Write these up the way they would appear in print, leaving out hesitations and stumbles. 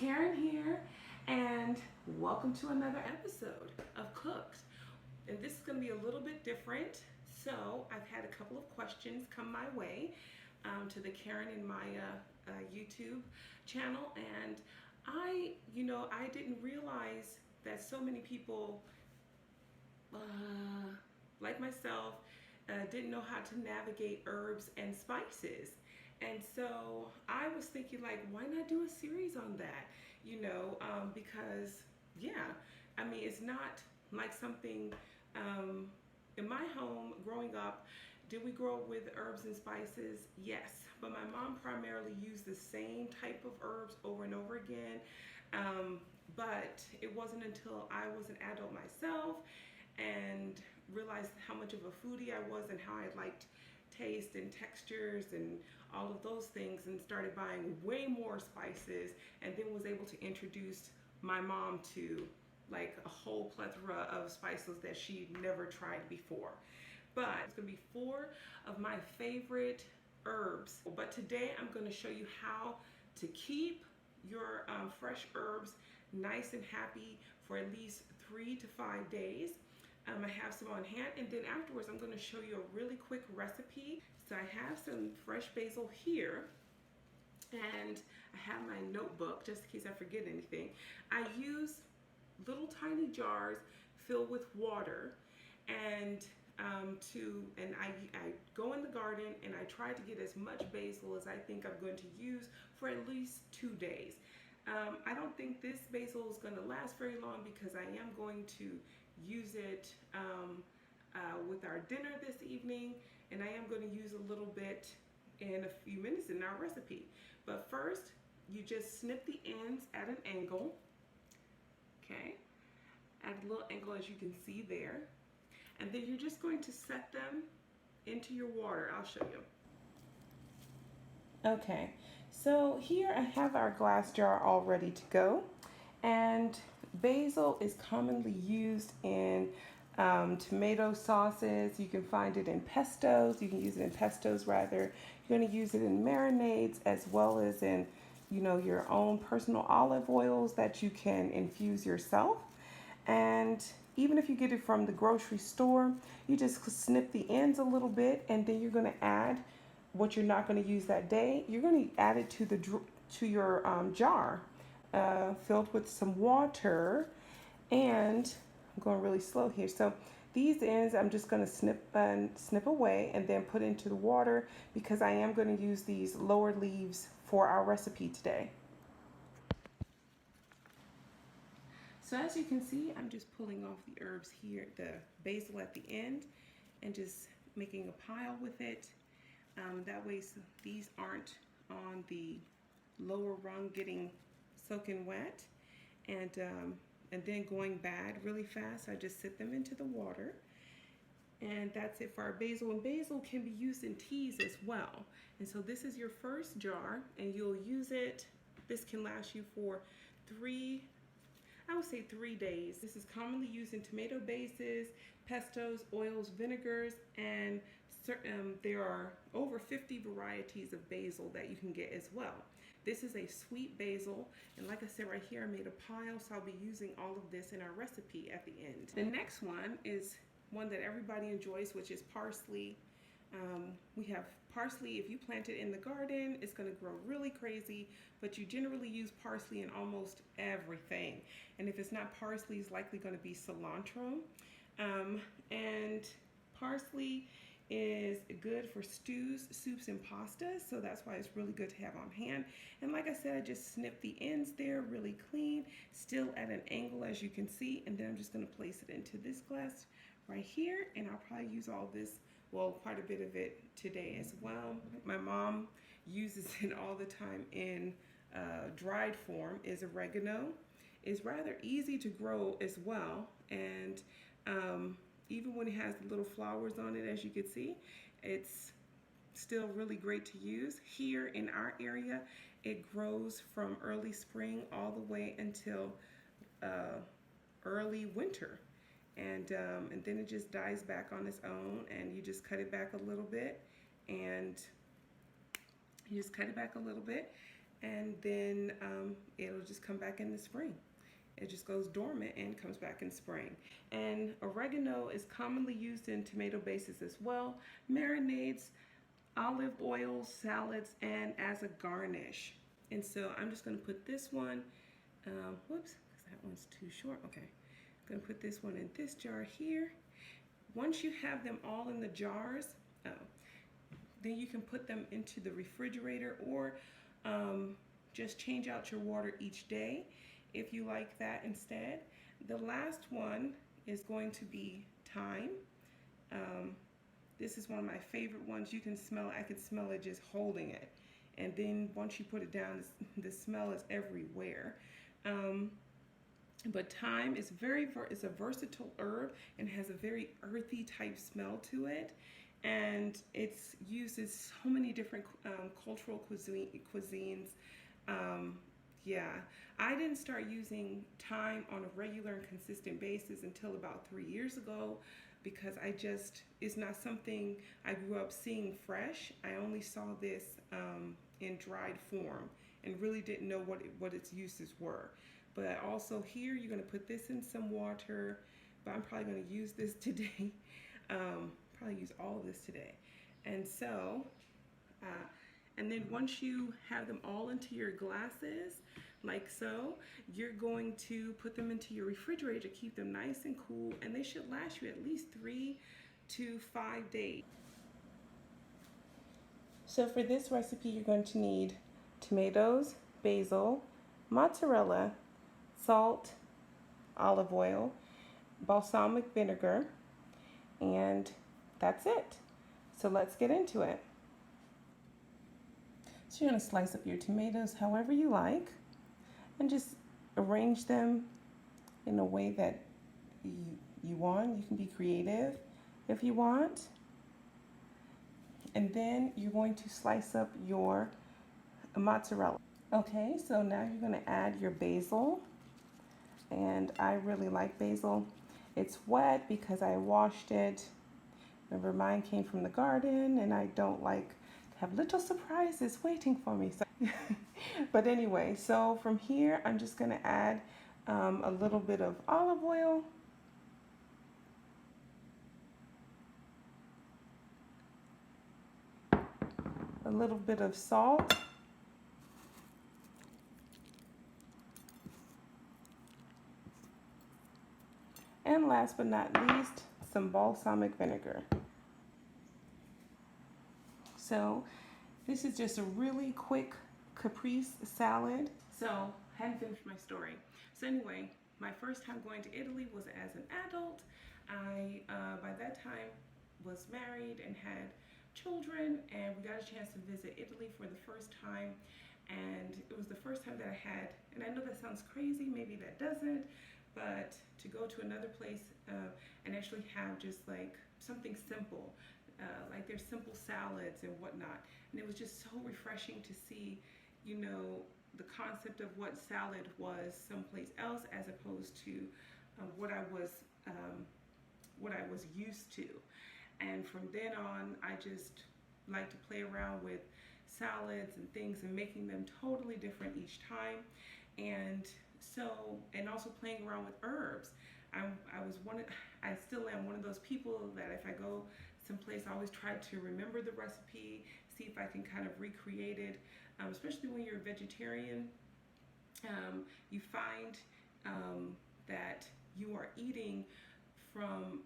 Karen here, and welcome to another episode of Cooked. And this is going to be a little bit different. So I've had a couple of questions come my way to the Karen and Maya YouTube channel, and I didn't realize that so many people, like myself, didn't know how to navigate herbs and spices. And so I was thinking, like, why not do a series on that? Because, yeah, I mean, it's not like something in my home growing up. Did we grow up with herbs and spices? Yes. But my mom primarily used the same type of herbs over and over again. But it wasn't until I was an adult myself and realized how much of a foodie I was and how I liked taste and textures and all of those things, and started buying way more spices, and then was able to introduce my mom to like a whole plethora of spices that she'd never tried before. But it's gonna be 4 of my favorite herbs. But today I'm gonna show you how to keep your fresh herbs nice and happy for at least 3 to 5 days. I have some on hand, and then afterwards I'm going to show you a really quick recipe. So I have some fresh basil here, and I have my notebook just in case I forget anything. I use little tiny jars filled with water, and I go in the garden and I try to get as much basil as I think I'm going to use for at least 2 days. I don't think this basil is going to last very long because I am going to use it with our dinner this evening, and I am going to use a little bit in a few minutes in our recipe. But first, you just snip the ends at an angle, okay, at a little angle as you can see there, and then you're just going to set them into your water. I'll show you. Okay, so here I have our glass jar all ready to go, and basil is commonly used in tomato sauces. You can find it in pestos. You can use it in pestos rather. You're going to use it in marinades as well as in, your own personal olive oils that you can infuse yourself. And even if you get it from the grocery store, you just snip the ends a little bit, and then you're going to add what you're not going to use that day. You're going to add it to your jar filled with some water, and I'm going really slow here. So these ends I'm just going to snip away and then put into the water, because I am going to use these lower leaves for our recipe today. So as you can see, I'm just pulling off the herbs here, the basil at the end, and just making a pile with it. That way these aren't on the lower rung getting soaking wet, and then going bad really fast. I just sit them into the water, and that's it for our basil. And basil can be used in teas as well. And so this is your first jar, and you'll use it. This can last you for 3 days. This is commonly used in tomato bases, pestos, oils, vinegars, and there are over 50 varieties of basil that you can get as well. This is a sweet basil, and like I said right here, I made a pile, so I'll be using all of this in our recipe at the end. The next one is one that everybody enjoys, which is parsley. We have parsley. If you plant it in the garden, it's going to grow really crazy, but you generally use parsley in almost everything. And if it's not parsley, it's likely going to be cilantro. And parsley is good for stews, soups, and pastas, so that's why it's really good to have on hand. And like I said, I just snip the ends there really clean, still at an angle as you can see, and then I'm just going to place it into this glass right here, and I'll probably use all this, well, quite a bit of it today as well. My mom uses it all the time in dried form. Is oregano. It's rather easy to grow as well, and even when it has the little flowers on it, as you can see, it's still really great to use. Here in our area, it grows from early spring all the way until early winter. And then it just dies back on its own, and you just cut it back a little bit, and and then it'll just come back in the spring. It just goes dormant and comes back in spring. And oregano is commonly used in tomato bases as well, marinades, olive oils, salads, and as a garnish. And so I'm just going to put this one, whoops, because that one's too short. Okay, I'm going to put this one in this jar here. Once you have them all in the jars, then you can put them into the refrigerator, or just change out your water each day if you like that instead. The last one is going to be thyme. This is one of my favorite ones. You can smell it. I can smell it just holding it. And then once you put it down, the smell is everywhere. But thyme is it's a versatile herb and has a very earthy type smell to it. And it's used in so many different cultural cuisines. Yeah, I didn't start using thyme on a regular and consistent basis until about 3 years ago, because it's not something I grew up seeing fresh. I only saw this in dried form and really didn't know what its uses were. But also here, you're gonna put this in some water, but I'm probably gonna use this today. Probably use all of this today. And so, and then once you have them all into your glasses, like so, you're going to put them into your refrigerator to keep them nice and cool, and they should last you at least 3 to 5 days. So for this recipe, you're going to need tomatoes, basil, mozzarella, salt, olive oil, balsamic vinegar, and that's it. So let's get into it. So you're going to slice up your tomatoes however you like and just arrange them in a way that you want. You can be creative if you want. And then you're going to slice up your mozzarella. Okay, so now you're going to add your basil. And I really like basil. It's wet because I washed it. Remember, mine came from the garden, and I don't like to have little surprises waiting for me. So but anyway, so from here, I'm just going to add a little bit of olive oil. A little bit of salt. And last but not least, some balsamic vinegar. So this is just a really quick caprese salad. So I hadn't finished my story. So anyway, my first time going to Italy was as an adult. I, by that time, was married and had children, and we got a chance to visit Italy for the first time. And it was the first time that I had, and I know that sounds crazy, maybe that doesn't, but to go to another place and actually have just like something simple, like their simple salads and whatnot. And it was just so refreshing to see, you know, the concept of what salad was someplace else as opposed to what I was used to. And from then on, I just like to play around with salads and things and making them totally different each time. And so, and also playing around with herbs. I still am one of those people that if I go someplace, I always try to remember the recipe, see if I can kind of recreate it. Especially when you're a vegetarian, you find that you are eating from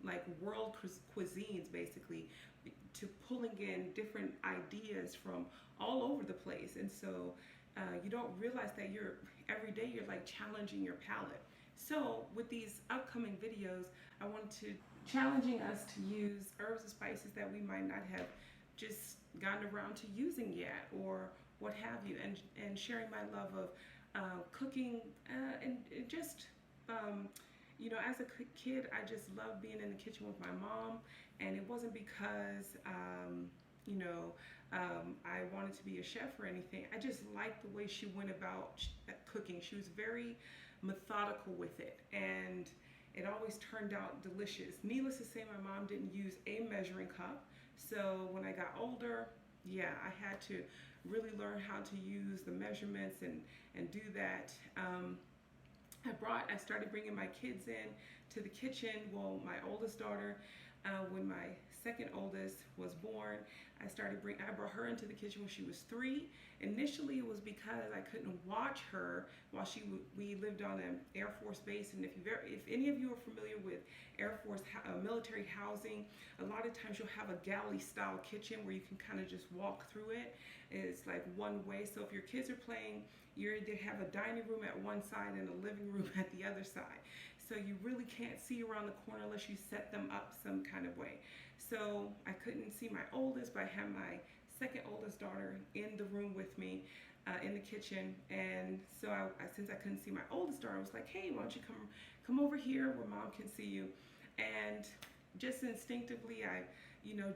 like world cuisines, basically, to pulling in different ideas from all over the place. And so you don't realize that every day you're like challenging your palate. So with these upcoming videos, I wanted to challenging us to use herbs and spices that we might not have just gotten around to using yet, or what have you, and sharing my love of cooking and just you know, as a kid, I just loved being in the kitchen with my mom, and it wasn't because you know, I wanted to be a chef or anything. I just liked the way she went about cooking. She was very methodical with it, and it always turned out delicious. Needless to say, my mom didn't use a measuring cup. So when I got older, yeah, I had to really learn how to use the measurements and do that. I started bringing my kids in to the kitchen. Well, my oldest daughter, when my second oldest was born, I brought her into the kitchen when she was 3. Initially, it was because I couldn't watch her while we lived on an Air Force base. And if any of you are familiar with Air Force military housing, a lot of times you'll have a galley style kitchen where you can kind of just walk through it. It's like one way. So if your kids are playing, they have a dining room at one side and a living room at the other side. So you really can't see around the corner unless you set them up some kind of way. So I couldn't see my oldest, but I had my second oldest daughter in the room with me in the kitchen. And so since I couldn't see my oldest daughter, I was like, hey, why don't you come over here where mom can see you? And just instinctively,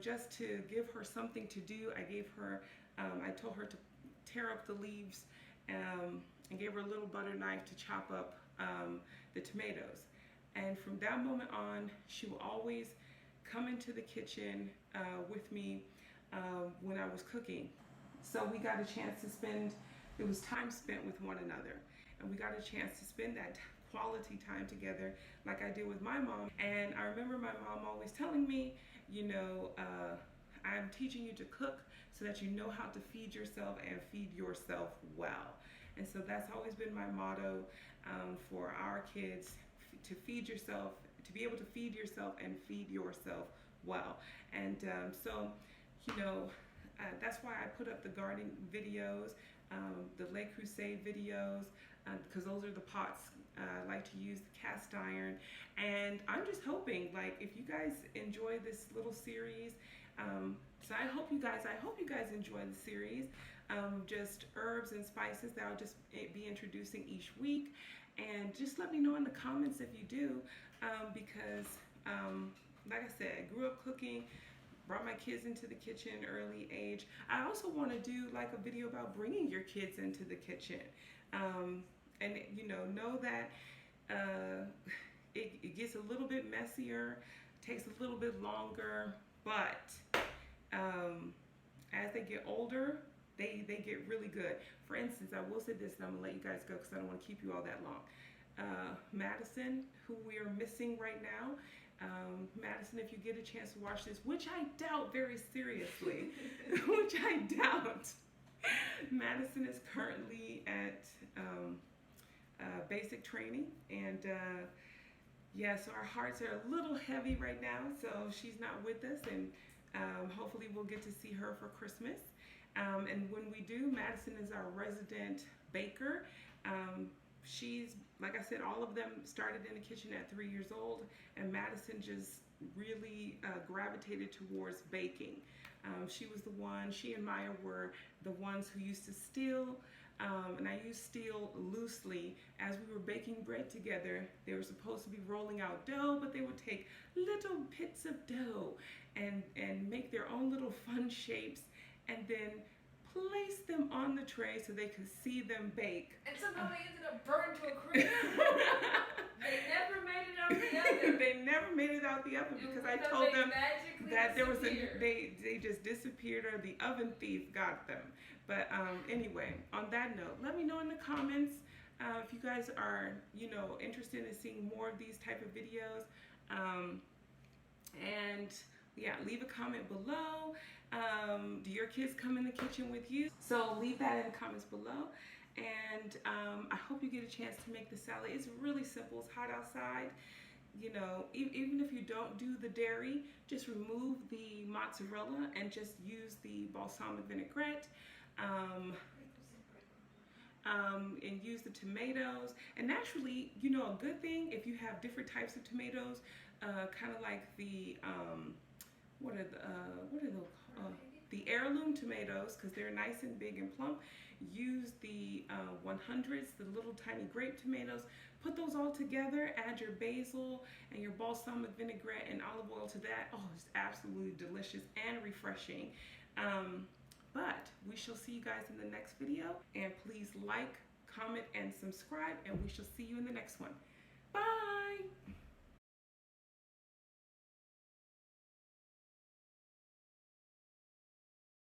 just to give her something to do, I told her to tear up the leaves and gave her a little butter knife to chop up the tomatoes. And from that moment on, she will always come into the kitchen with me when I was cooking. So we got a chance to it was time spent with one another. And we got a chance to spend that quality time together like I did with my mom. And I remember my mom always telling me, I'm teaching you to cook so that you know how to feed yourself and feed yourself well. And so that's always been my motto for our kids, to feed yourself, to be able to feed yourself and feed yourself well. And that's why I put up the garden videos, the Le Creuset videos, because those are the pots I like to use, the cast iron. And I'm just hoping, like, if you guys enjoy this little series, so I hope you guys enjoy the series. Just herbs and spices that I'll just be introducing each week. And just let me know in the comments if you do, because like I said, I grew up cooking, brought my kids into the kitchen early age. I also want to do like a video about bringing your kids into the kitchen. And know that it gets a little bit messier, takes a little bit longer, but as they get older, they get really good. For instance, I will say this, and I'm gonna let you guys go because I don't want to keep you all that long. Madison, who we are missing right now, Madison, if you get a chance to watch this, which I doubt very seriously, which I doubt, Madison is currently at basic training, and so our hearts are a little heavy right now, so she's not with us, and hopefully we'll get to see her for Christmas. And when we do, Madison is our resident baker. She's, like I said, all of them started in the kitchen at 3 years old, and Madison just really gravitated towards baking. She and Maya were the ones who used to steal, and I use steal loosely. As we were baking bread together, they were supposed to be rolling out dough, but they would take little bits of dough and make their own little fun shapes, and then place them on the tray so they could see them bake. And somehow they ended up burned to a crisp. They never made it out the oven. They never made it out the oven because I told them that they just disappeared, or the oven thief got them. But anyway, on that note, let me know in the comments if you guys are interested in seeing more of these type of videos. And yeah, leave a comment below. Do your kids come in the kitchen with you? So leave that in the comments below. And I hope you get a chance to make the salad. It's really simple. It's hot outside. Even if you don't do the dairy, just remove the mozzarella and just use the balsamic vinaigrette. And use the tomatoes. And naturally, a good thing if you have different types of tomatoes, kind of like the the heirloom tomatoes, because they're nice and big and plump. Use the 100s, the little tiny grape tomatoes. Put those all together, add your basil and your balsamic vinaigrette and olive oil to that. Oh, it's absolutely delicious and refreshing. But we shall see you guys in the next video, and please like, comment, and subscribe, and we shall see you in the next one.